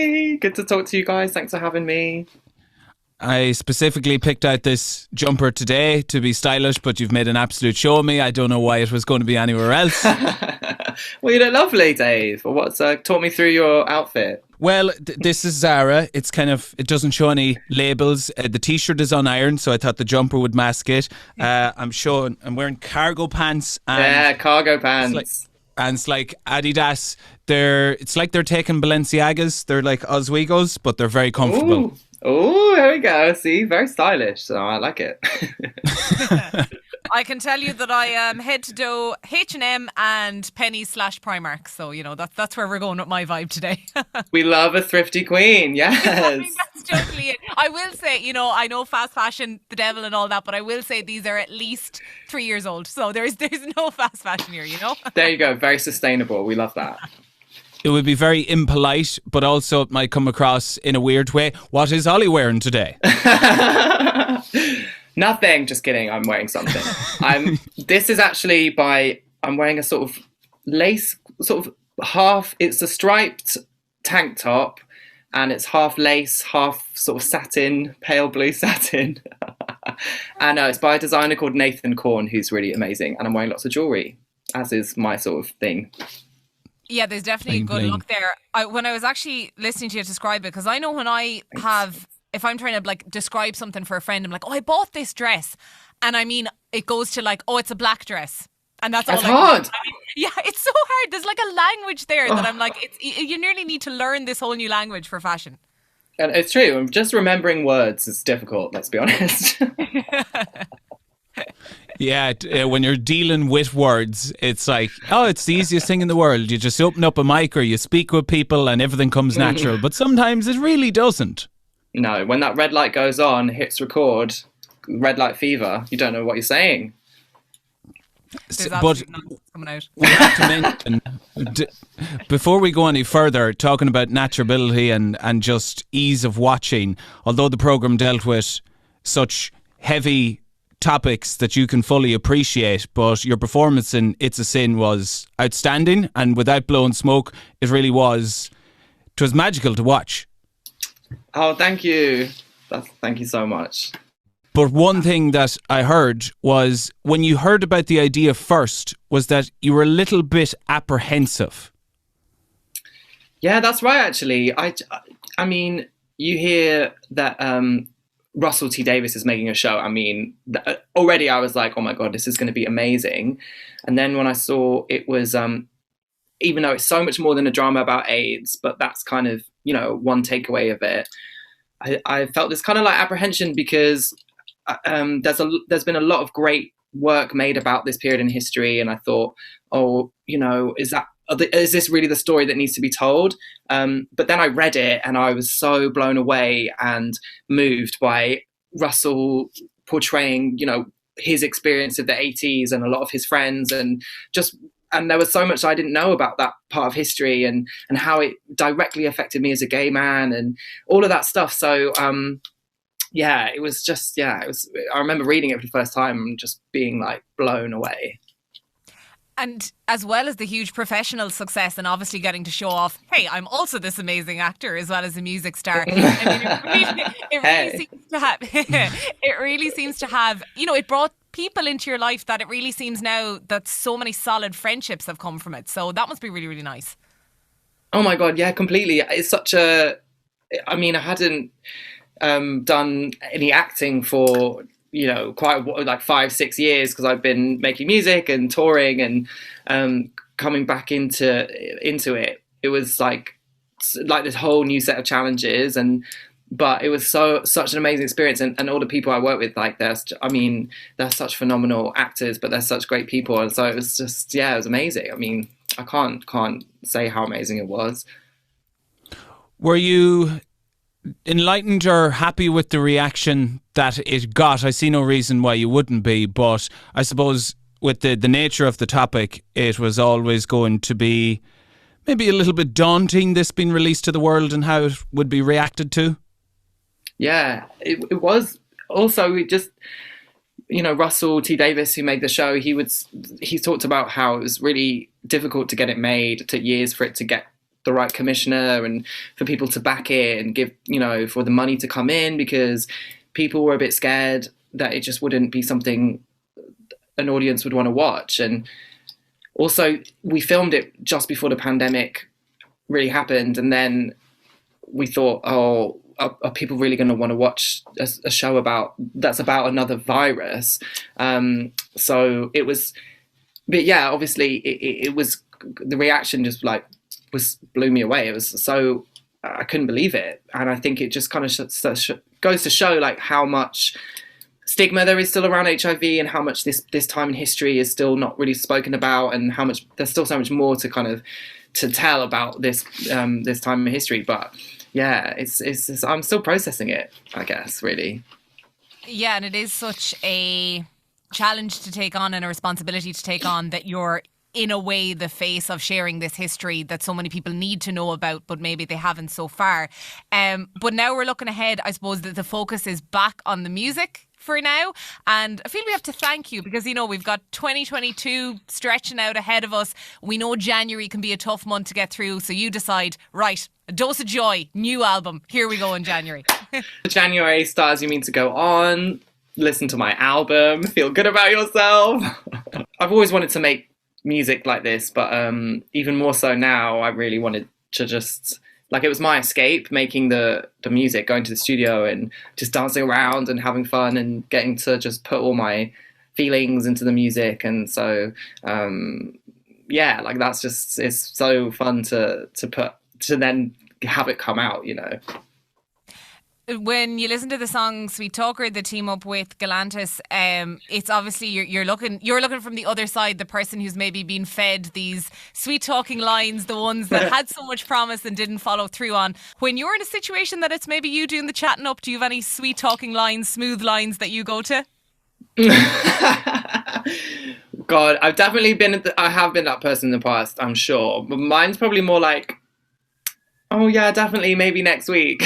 Hey, good to talk to you guys. Thanks for having me. I specifically picked out this jumper today to be stylish, but you've made an absolute show of me. I don't know why it was going to be anywhere else. Well, you look lovely, Dave. What's talk me through your outfit? Well, this is Zara. It's it doesn't show any labels. The t-shirt is unironed, so I thought the jumper would mask it. I'm wearing cargo pants. Yeah, cargo pants. It's like Adidas. It's like they're taking Balenciagas. They're like Oswego's, but they're very comfortable. Oh, there we go. See, very stylish. So I like it. I can tell you that I am head to toe H&M and Penny/Primark. So, you know, that's where we're going with my vibe today. We love a thrifty queen. Yes. I mean, that's totally it. I will say, you know, I know fast fashion, the devil and all that, but I will say these are at least 3 years old. So there's no fast fashion here, you know? There you go. Very sustainable. We love that. It would be very impolite, but also it might come across in a weird way. What is Olly wearing today? Nothing. Just kidding. I'm wearing something. This is actually I'm wearing a sort of lace, sort of half. It's a striped tank top, and it's half lace, half sort of satin, pale blue satin. And it's by a designer called Nathan Korn, who's really amazing. And I'm wearing lots of jewelry, as is my sort of thing. Yeah, there's definitely a good look there. When I was actually listening to you describe it, because I know when if I'm trying to like describe something for a friend, I'm like, oh, I bought this dress. And I mean, it goes to like, oh, it's a black dress. And that's hard. I mean, yeah, it's so hard. There's like a language there that I'm like, you nearly need to learn this whole new language for fashion. And it's true. Just remembering words is difficult, let's be honest. Yeah, when you're dealing with words, it's like, oh, it's the easiest thing in the world. You just open up a mic or you speak with people and everything comes natural. But sometimes it really doesn't. No, when that red light goes on, hits record, red light fever, you don't know what you're saying. But coming out. We have to mention, before we go any further, talking about naturability and just ease of watching, although the programme dealt with such heavy topics that you can fully appreciate, but your performance in It's a Sin was outstanding, and without blowing smoke, it was magical to watch. Oh, thank you. Thank you so much. But one thing that I heard was, when you heard about the idea first, was that you were a little bit apprehensive. Yeah, that's right, actually. I mean, you hear that Russell T Davies is making a show. I mean, already I was like, oh my God, this is going to be amazing. And then when I saw it was, even though it's so much more than a drama about AIDS, but that's kind of, you know, one takeaway of it, I felt this kind of like apprehension because there's been a lot of great work made about this period in history. And I thought, oh, you know, is this really the story that needs to be told? But then I read it and I was so blown away and moved by Russell portraying, you know, his experience of the 80s and a lot of his friends, and there was so much I didn't know about that part of history and how it directly affected me as a gay man and all of that stuff. So I remember reading it for the first time and just being like blown away. And as well as the huge professional success and obviously getting to show off, hey, I'm also this amazing actor as well as a music star. I mean, it really seems to have, you know, it brought people into your life that it really seems now that so many solid friendships have come from it. So that must be really, really nice. Oh my God, yeah, completely. It's I mean, I hadn't done any acting for, you know, quite like 5-6 years because I've been making music and touring and coming back into it. It was like this whole new set of challenges, but it was such an amazing experience, and all the people I work with, like they're such phenomenal actors, but they're such great people, and so it was just, yeah, it was amazing. I mean, I can't say how amazing it was. Were you enlightened or happy with the reaction that it got? I see no reason why you wouldn't be, but I suppose with the nature of the topic, it was always going to be maybe a little bit daunting, this being released to the world and how it would be reacted to. Yeah, it was. Also, we just, you know, Russell T Davies, who made the show, he talked about how it was really difficult to get it made. It took years for it to get the right commissioner and for people to back it and give, for the money to come in, because people were a bit scared that it just wouldn't be something an audience would want to watch. And also we filmed it just before the pandemic really happened. And then we thought, oh, are people really going to want to watch a show that's about another virus? So it was, but yeah, obviously it was, the reaction just blew me away. It was so, I couldn't believe it. And I think it just kind of goes to show like how much stigma there is still around HIV, and how much this time in history is still not really spoken about, and how much there's still so much more to tell about this time in history. But yeah, it's I'm still processing it, I guess, really. Yeah, and it is such a challenge to take on and a responsibility to take on, that you're in a way the face of sharing this history that so many people need to know about, but maybe they haven't so far. But now we're looking ahead. I suppose that the focus is back on the music for now, and I feel we have to thank you, because we've got 2022 stretching out ahead of us. We know January can be a tough month to get through, so you decide, right, A Dose of Joy, new album, here we go in January. January starts, you mean to go on, listen to my album, feel good about yourself. I've always wanted to make music like this, but even more so now, I really wanted to just, it was my escape, making the music, going to the studio and just dancing around and having fun and getting to just put all my feelings into the music. And so that's just, it's so fun to then have it come out, When you listen to the song Sweet Talker, the team up with Galantis, it's obviously you're looking from the other side, the person who's maybe been fed these sweet talking lines, the ones that had so much promise and didn't follow through on. When you're in a situation that it's maybe you doing the chatting up, do you have any sweet talking lines, smooth lines that you go to? God, I've definitely I have been that person in the past, I'm sure. But mine's probably more like, oh yeah, definitely, maybe next week.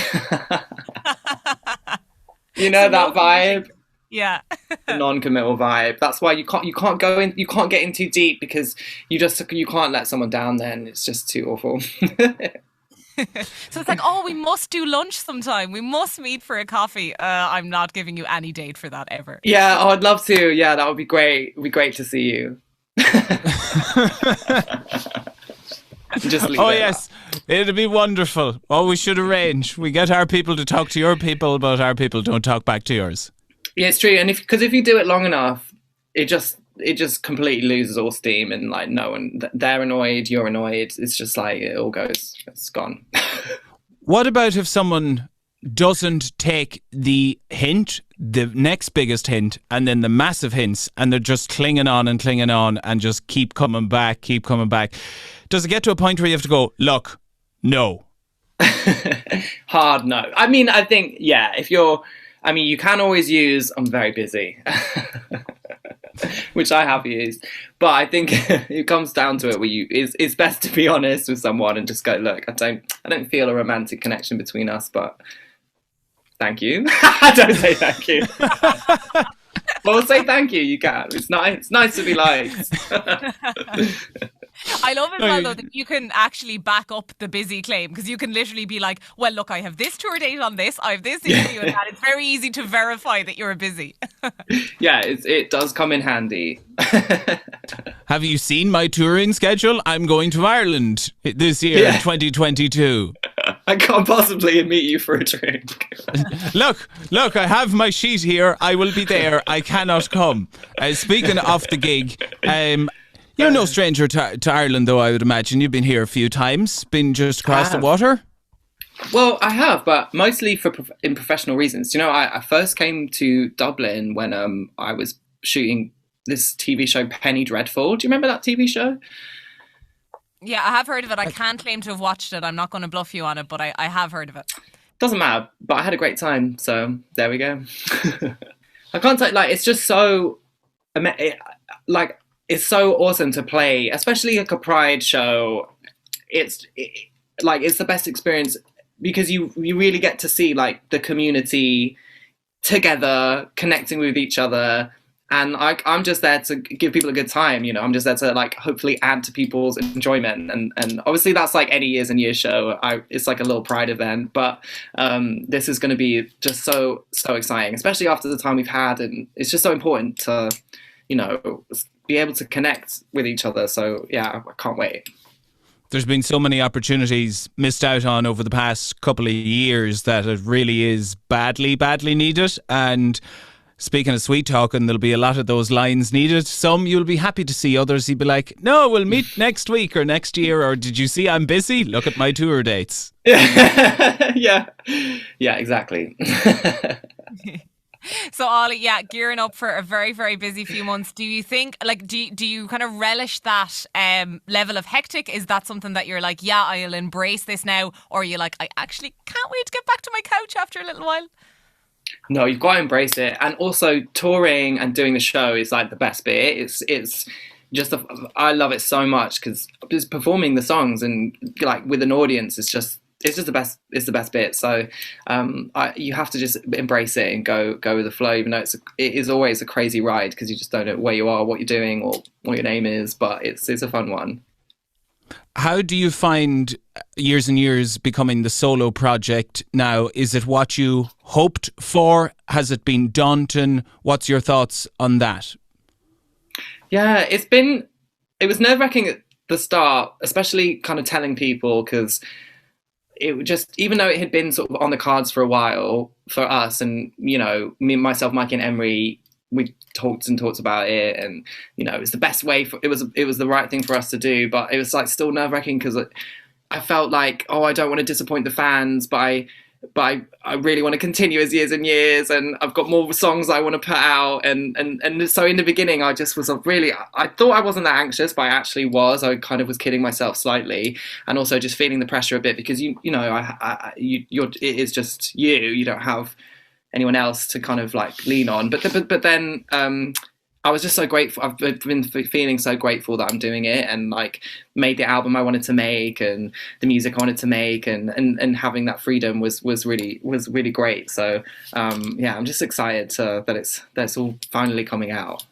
That vibe. Yeah. The non-committal vibe. That's why you can't get in too deep, because you can't let someone down then. It's just too awful. So it's like, oh, we must do lunch sometime. We must meet for a coffee. I'm not giving you any date for that ever. Yeah, I'd love to. Yeah, that would be great. It would be great to see you. Just leave it. Yes, it'd be wonderful. Oh, we should arrange. We get our people to talk to your people, but our people don't talk back to yours. Yeah, it's true. And because if you do it long enough, it just completely loses all steam, and no one, they're annoyed, you're annoyed. It's just it all goes, it's gone. What about if someone doesn't take the hint, the next biggest hint, and then the massive hints, and they're just clinging on and just keep coming back? Does it get to a point where you have to go, look, no? Hard no. I mean, I think, yeah, you can always use, I'm very busy, which I have used. But I think it comes down to it where it's best to be honest with someone and just go, look, I don't feel a romantic connection between us, but thank you. Don't say thank you. Well, say thank you. You can. It's nice to be liked. I love it as well, though, that you can actually back up the busy claim, because you can literally be like, well, look, I have this tour date on this, I have this interview and that. It's very easy to verify that you're busy. Yeah, it does come in handy. Have you seen my touring schedule? I'm going to Ireland this year, 2022. I can't possibly meet you for a drink. Look, I have my sheet here. I will be there. I cannot come. Speaking of the gig, you're no stranger to Ireland, though, I would imagine. You've been here a few times, been just across the water. Well, I have, but mostly in professional reasons. I first came to Dublin when I was shooting this TV show, Penny Dreadful. Do you remember that TV show? Yeah, I have heard of it. I can't claim to have watched it. I'm not going to bluff you on it, but I have heard of it. Doesn't matter, but I had a great time, so there we go. I can't say, it's just so, it's so awesome to play, especially a Pride show. It's the best experience, because you really get to see the community together, connecting with each other, And I'm just there to give people a good time, you know. I'm just there to like hopefully add to people's enjoyment, and obviously that's like any years and years show. It's like a little pride event, but this is going to be just so exciting, especially after the time we've had, and it's just so important to, you know, be able to connect with each other. So yeah, I can't wait. There's been so many opportunities missed out on over the past couple of years that it really is badly needed. And speaking of sweet talking, there'll be a lot of those lines needed. Some you'll be happy to see, others you'll be like, no, we'll meet next week or next year, or did you see I'm busy? Look at my tour dates. Yeah, exactly. So Olly, yeah, gearing up for a very, very busy few months. Do you think, like, do you kind of relish that level of hectic? Is that something that you're like, yeah, I'll embrace this now? Or are you like, I actually can't wait to get back to my couch after a little while? No, you've got to embrace it. And also touring and doing the show is like the best bit. It's just, I love it so much because just performing the songs and like with an audience, it's just the best. It's the best bit. So you have to just embrace it and go with the flow, even though it is always a crazy ride because you just don't know where you are, what you're doing, or what your name is. But it's a fun one. How do you find Years and Years becoming the solo project now? Is it what you hoped for? Has it been daunting? What's your thoughts on that? Yeah, it was nerve-wracking at the start, especially kind of telling people, because it just, even though it had been sort of on the cards for a while for us, and, you know, me, myself, Mike and Emery, we talked about it, and, you know, it was the best way it was the right thing for us to do, but it was like still nerve-wracking because I felt like, oh, I don't want to disappoint the fans, but I really want to continue as Years and Years, and I've got more songs I want to put out, and so in the beginning I just was I thought I wasn't that anxious, but I actually was. I kind of was kidding myself slightly, and also just feeling the pressure a bit because you know it is just you don't have anyone else to kind of like lean on, but then I was just so grateful. I've been feeling so grateful that I'm doing it and like made the album I wanted to make and the music I wanted to make, and having that freedom was really great. So yeah, I'm just excited that it's all finally coming out.